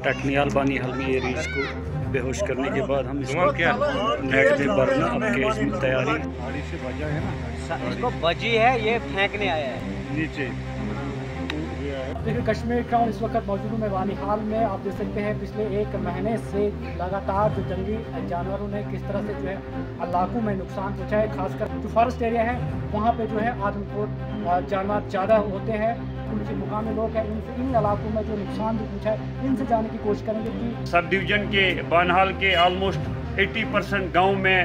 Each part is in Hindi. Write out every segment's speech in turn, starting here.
टटनियाल बानी हलमी एरीज को बेहोश करने के बाद हम इसको क्या नेट में भरना अब केस में तैयारी से बजा है ना, इसको बजी है, ये फेंकने आया है नीचे। देखिए कश्मीर टाउन इस वक्त मौजूद हूँ मैं बानीहाल में। आप देख सकते हैं पिछले एक महीने से लगातार जो जंगली जानवरों ने किस तरह से जो है इलाकों में नुकसान पहुँचा है। खासकर जो फॉरेस्ट एरिया है वहाँ पे जो है आदमखोर जानवर ज़्यादा होते हैं। उनके मुकामी लोग हैं, इन इलाकों में जो नुकसान भी पहुँचा है इनसे जाने की कोशिश करेंगे कि सब डिवीज़न के बानीहाल के ऑलमोस्ट 80% गाँव में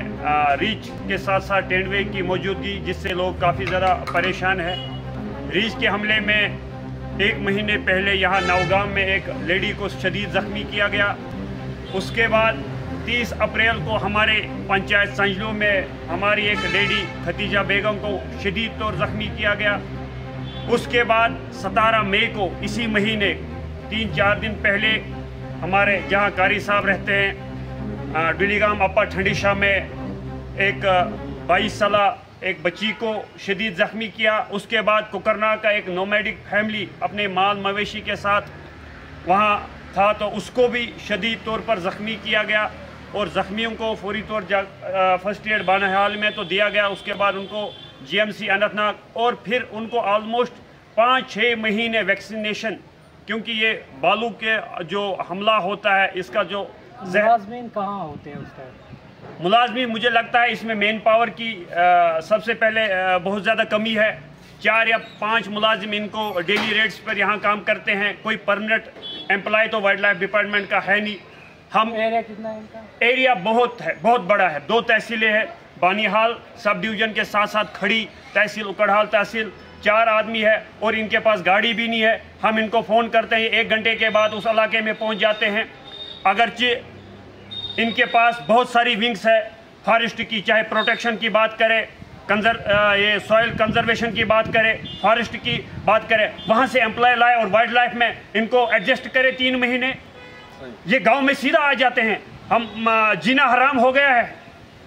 रीच के साथ साथ टेंडवे की मौजूदगी, जिससे लोग काफ़ी ज़्यादा परेशान हैं। रीच के हमले में एक महीने पहले यहाँ नौगाम में एक लेडी को शदीद ज़ख्मी किया गया। उसके बाद 30 अप्रैल को हमारे पंचायत संजलू में हमारी एक लेडी खतीजा बेगम को शदीद तौर ज़ख्मी किया गया। उसके बाद 17 मई को इसी महीने 3-4 दिन पहले हमारे जहाँ कारी साहब रहते हैं डुलीगाम अप्पा ठंडीशाह में एक 22 साल एक बच्ची को शदीद ज़ख्मी किया। उसके बाद कुकरना का एक नोमैडिक फैमिली अपने माल मवेशी के साथ वहाँ था तो उसको भी शदीद तौर पर ज़ख्मी किया गया और ज़ख्मियों को फौरी तौर फर्स्ट एड बानीहाल में तो दिया गया। उसके बाद उनको GMC अनंतनाग और फिर उनको ऑलमोस्ट 5-6 महीने वैक्सीनेशन, क्योंकि ये बालू के जो हमला होता है इसका जो मुलाज़मीन कहाँ होते हैं उस टाइम? मुलाजमी मुझे लगता है इसमें मेन पावर की सबसे पहले बहुत ज़्यादा कमी है। 4 या 5 मुलाजिम इनको डेली रेट्स पर यहाँ काम करते हैं। कोई परमानेंट एम्प्लॉय तो वाइल्ड लाइफ डिपार्टमेंट का है नहीं। हम एरिया कितना है इनका? एरिया बहुत है, बहुत बड़ा है। 2 तहसीलें हैं, बानीहाल सब डिवीज़न के साथ साथ खड़ी तहसील, उकड़हाल तहसील। 4 आदमी है और इनके पास गाड़ी भी नहीं है। हम इनको फ़ोन करते हैं, 1 घंटे के बाद उस इलाके में पहुँच जाते हैं। अगरचे इनके पास बहुत सारी विंग्स है फॉरेस्ट की, चाहे प्रोटेक्शन की बात करें, ये सॉइल कंजर्वेशन की बात करें, फॉरेस्ट की बात करें, वहाँ से एम्प्लॉय लाए और वाइल्ड लाइफ में इनको एडजस्ट करें 3 महीने। ये गांव में सीधा आ जाते हैं। हम जीना हराम हो गया है।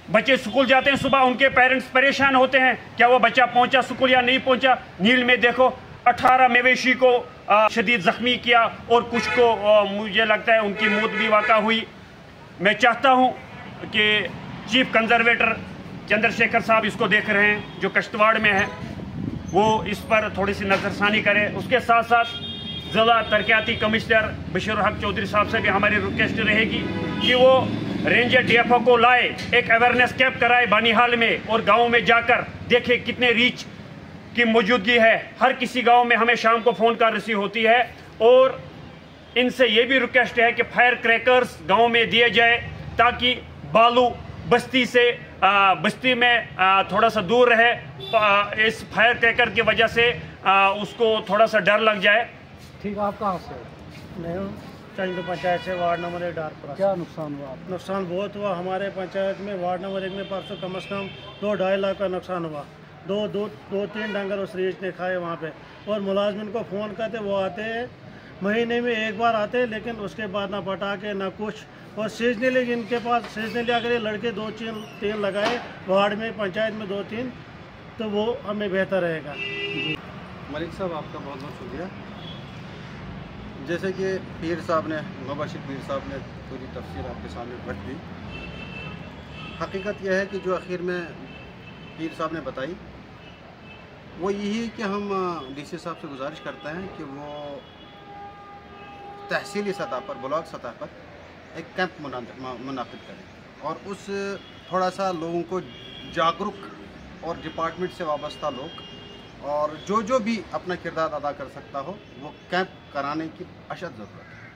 बच्चे स्कूल जाते हैं सुबह, उनके पेरेंट्स परेशान होते हैं क्या वो बच्चा पहुँचा स्कूल या नहीं पहुँचा। नील में देखो 18 मवेशी को शदीद ज़ख्मी किया और कुछ को मुझे लगता है उनकी मौत भी वाक़ा हुई। मैं चाहता हूं कि चीफ कंजर्वेटर चंद्रशेखर साहब इसको देख रहे हैं जो कश्तवाड़ में है, वो इस पर थोड़ी सी नज़रसानी करें। उसके साथ साथ ज़िला तरक्याती कमिश्नर बशीर हक चौधरी साहब से भी हमारी रिक्वेस्ट रहेगी कि वो रेंजर DFO को लाए, एक अवेयरनेस कैंप कराए बानीहाल में और गाँव में जाकर देखें कितने रीच की मौजूदगी है। हर किसी गाँव में हमें शाम को फ़ोन कॉल रिसीव होती है और इनसे ये भी रिक्वेस्ट है कि फायर क्रैकर्स गांव में दिए जाए ताकि बालू बस्ती से बस्ती में थोड़ा सा दूर रहे। इस फायर क्रैकर की वजह से उसको थोड़ा सा डर लग जाए। ठीक, आप कहाँ से? मैं हूँ चंद पंचायत से, वार्ड नंबर 1 डारपुरा। क्या नुकसान हुआ? नुकसान बहुत हुआ हमारे पंचायत में। वार्ड नंबर 1 में परसों कम से कम 2-2.5 लाख का नुकसान हुआ। 2-3 डंगर उस रीच ने खाए वहाँ पे। और मुलाजमिन को फ़ोन करते, वो आते हैं महीने में 1 बार आते हैं, लेकिन उसके बाद ना पटाखे ना कुछ। और सीजनली इनके पास सीजनली अगर ये लड़के 2-3 लगाए वार्ड में, पंचायत में 2-3, तो वो हमें बेहतर रहेगा। मलिक साहब आपका बहुत बहुत शुक्रिया। जैसे कि पीर साहब ने, मुबशिर पीर साहब ने पूरी तफसीर आपके सामने रख दी। हकीकत यह है कि जो आखिर में पीर साहब ने बताई वो यही कि हम DC साहब से गुजारिश करते हैं कि वो तहसीली सतह पर, ब्लॉक सतह पर एक कैंप मुनाकिद करें और उस थोड़ा सा लोगों को जागरूक और डिपार्टमेंट से वाबस्ता लोग और जो भी अपना किरदार अदा कर सकता हो वो कैंप कराने की अशद ज़रूरत है,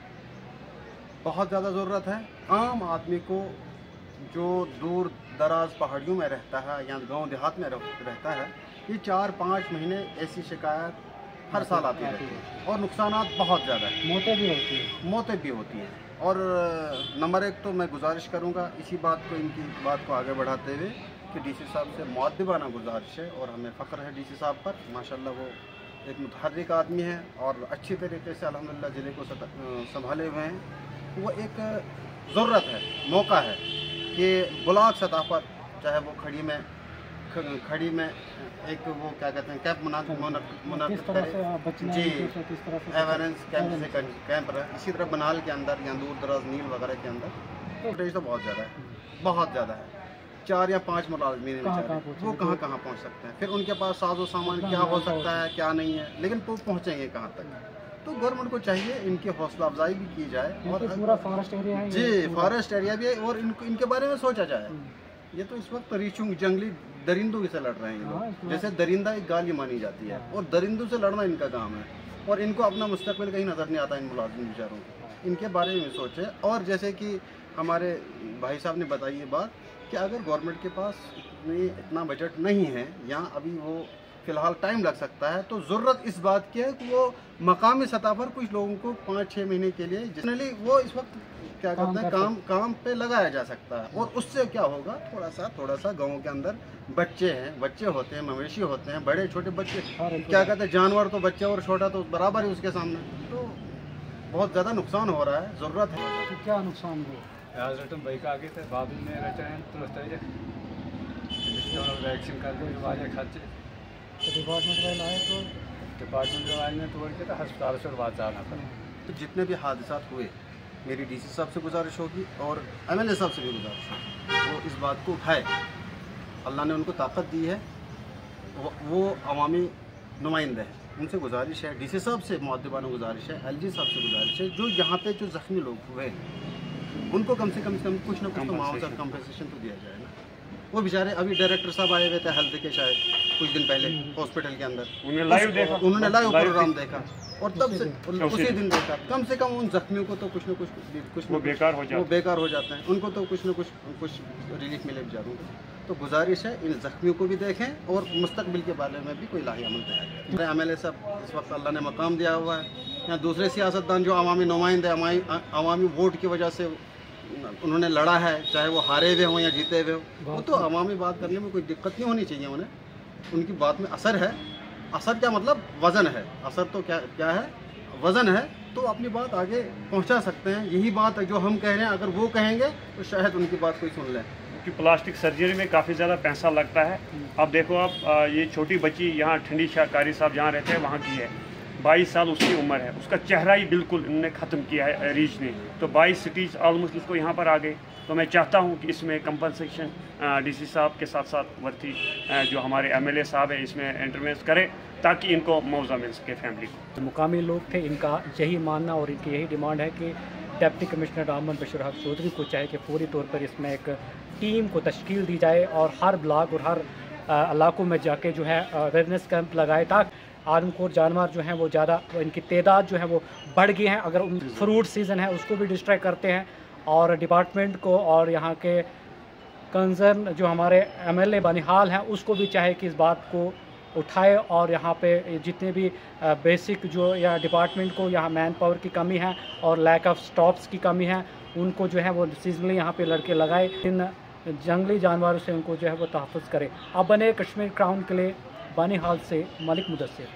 बहुत ज़्यादा ज़रूरत है। आम आदमी को जो दूर दराज पहाड़ियों में रहता है या गांव देहात में रहता है, ये 4-5 महीने ऐसी शिकायत हर साल आती रहती है और नुकसानात बहुत ज़्यादा है। मौतें भी होती हैं। और नंबर 1 तो मैं गुजारिश करूंगा इसी बात को, इनकी बात को आगे बढ़ाते हुए कि DC साहब से मुअद्दिबाना गुजारिश है और हमें फ़ख्र है DC साहब पर। माशाल्लाह वो एक मुतहर्रिक आदमी है और अच्छी तरीके से अल्हम्दुलिल्लाह ज़िले को संभाले हुए हैं। वो एक ज़रूरत है, मौका है कि ब्लॉक सतह पर, चाहे वो खड़ी में खड़ी में एक वो क्या कहते हैं कैंप मुनाकिद करें जी, अवेयरनेस कैंप रहे। इसी तरह बनाल के अंदर या दूर दराज नील वगैरह के अंदर तो बहुत ज़्यादा है, बहुत ज़्यादा है। 4 या 5 मुलाजमीन वो कहाँ पहुँच सकते हैं। फिर उनके पास साजो सामान क्या हो सकता है क्या नहीं है, लेकिन वो पहुँचेंगे कहाँ तक। तो गवर्नमेंट को चाहिए इनकी हौसला अफजाई भी की जाए और पूरा फॉरेस्ट एरिया है जी, फॉरेस्ट एरिया भी है और इनके बारे में सोचा जाए। ये तो इस वक्त रीचूंग जंगली दरिंदों से लड़ रहे हैं लोग। जैसे दरिंदा एक गाली मानी जाती है और दरिंदों से लड़ना इनका काम है और इनको अपना मुस्तकबिल कहीं नज़र नहीं आता इन मुलाजिम बेचारों को। इनके बारे में सोचे। और जैसे कि हमारे भाई साहब ने बताई ये बात कि अगर गवर्नमेंट के पास इतना बजट नहीं है या अभी वो फ़िलहाल टाइम लग सकता है, तो ज़रूरत इस बात की है कि वो मकामी सतह पर कुछ लोगों को 5-6 महीने के लिए जनरली वो इस वक्त क्या करते हैं काम पे लगाया जा सकता है। और उससे क्या होगा, थोड़ा सा गाँव के अंदर बच्चे होते हैं, मवेशी होते हैं, बड़े छोटे बच्चे क्या कहते हैं, जानवर तो बच्चे और छोटा तो बराबर है उसके सामने। तो बहुत ज़्यादा नुकसान हो रहा है, ज़रूरत है। तो क्या नुकसान हुआ? बैक आगे थे बाबू ने वैक्सीन कर दे खर्चे डिपार्टमेंट वाले आए तो डिपार्टमेंट वाले ने तोड़ के तो अस्पताल से बात जाना था। तो जितने भी हादसा हुए, मेरी डीसी साहब से गुजारिश होगी और एमएलए साहब से भी गुजारिश होगी, वो इस बात को उठाए। अल्लाह ने उनको ताकत दी है, वो अवामी नुमाइंदे हैं, उनसे गुजारिश है, डीसी साहब से मुअद्दिबाना गुजारिश है, एलजी साहब से गुजारिश है, जो यहाँ पे जो ज़ख्मी लोग हुए उनको कम से कम कुछ ना कुछ तो मुआवजा कंपनसेशन तो दिया जाए ना। वो बेचारे अभी डायरेक्टर साहब आए हुए थे हेल्थ के शायद कुछ दिन पहले हॉस्पिटल के अंदर, उन्होंने लाइव प्रोग्राम देखा और तब से उसी दिन देखा। कम से कम उन जख्मियों को तो कुछ न कुछ वो बेकार हो जाते हैं, उनको तो कुछ न कुछ रिलीफ मिले बेचारों को। तो गुजारिश है इन जख्मियों को भी देखें और मुस्तकबिल के बारे में भी कोई लाही अमल तैयार करें। एमएलए साहब इस वक्त अल्लाह ने मकाम दिया हुआ है, या दूसरे सियासतदान जो अवामी नुमाइंदे अवामी वोट की वजह से उन्होंने लड़ा है, चाहे वो हारे हुए हों या जीते हुए हों, वो तो अवामी बात करने में कोई दिक्कत नहीं होनी चाहिए उन्हें। उनकी बात में असर है, असर क्या मतलब वज़न है, असर तो क्या है, वज़न है, तो अपनी बात आगे पहुंचा सकते हैं। यही बात है जो हम कह रहे हैं, अगर वो कहेंगे तो शायद उनकी बात कोई सुन लें। कि प्लास्टिक सर्जरी में काफ़ी ज़्यादा पैसा लगता है। अब देखो आप ये छोटी बच्ची यहाँ ठंडी शाहकारी साहब जहाँ रहते हैं वहाँ की है, 22 साल उसकी उम्र है, उसका चेहरा ही बिल्कुल इन्होंने ख़त्म किया है रीच ने। तो 22 सिटीज़ ऑलमोस्ट उसको यहाँ पर आ गए। तो मैं चाहता हूँ कि इसमें कंपनसेशन डीसी साहब के साथ साथ वर्ती जो हमारे एमएलए साहब है इसमें इंटरवेंस करें ताकि इनको मुआवजा मिल सके फैमिली को। तो मुकामी लोग थे, इनका यही मानना और इनकी यही डिमांड है कि डिप्टी कमिश्नर अहमद बशीर हक चौधरी को चाहे कि फौरी तौर पर इसमें एक टीम को तश्कील दी जाए और हर ब्लॉक और हर इलाकों में जाके जो है अवेयरनेस कैंप लगाए, ताकि आदमखोर जानवर जो हैं वो ज़्यादा इनकी तादाद जो है वो बढ़ गई है। अगर फ्रूट सीज़न है उसको भी डिस्ट्रॉय करते हैं। और डिपार्टमेंट को और यहाँ के कंसर्न जो हमारे एमएलए बनिहाल हैं उसको भी चाहे कि इस बात को उठाए और यहाँ पे जितने भी बेसिक जो या डिपार्टमेंट को यहाँ मैन पावर की कमी है और लैक ऑफ स्टॉप्स की कमी है, उनको जो है वो सीजनली यहाँ पे लड़के लगाए, इन जंगली जानवरों से उनको जो है वो तहफ़्फ़ुज़ करे। अब बने कश्मीर क्राउन के लिए बनिहाल से मलिक मुदस्सिर।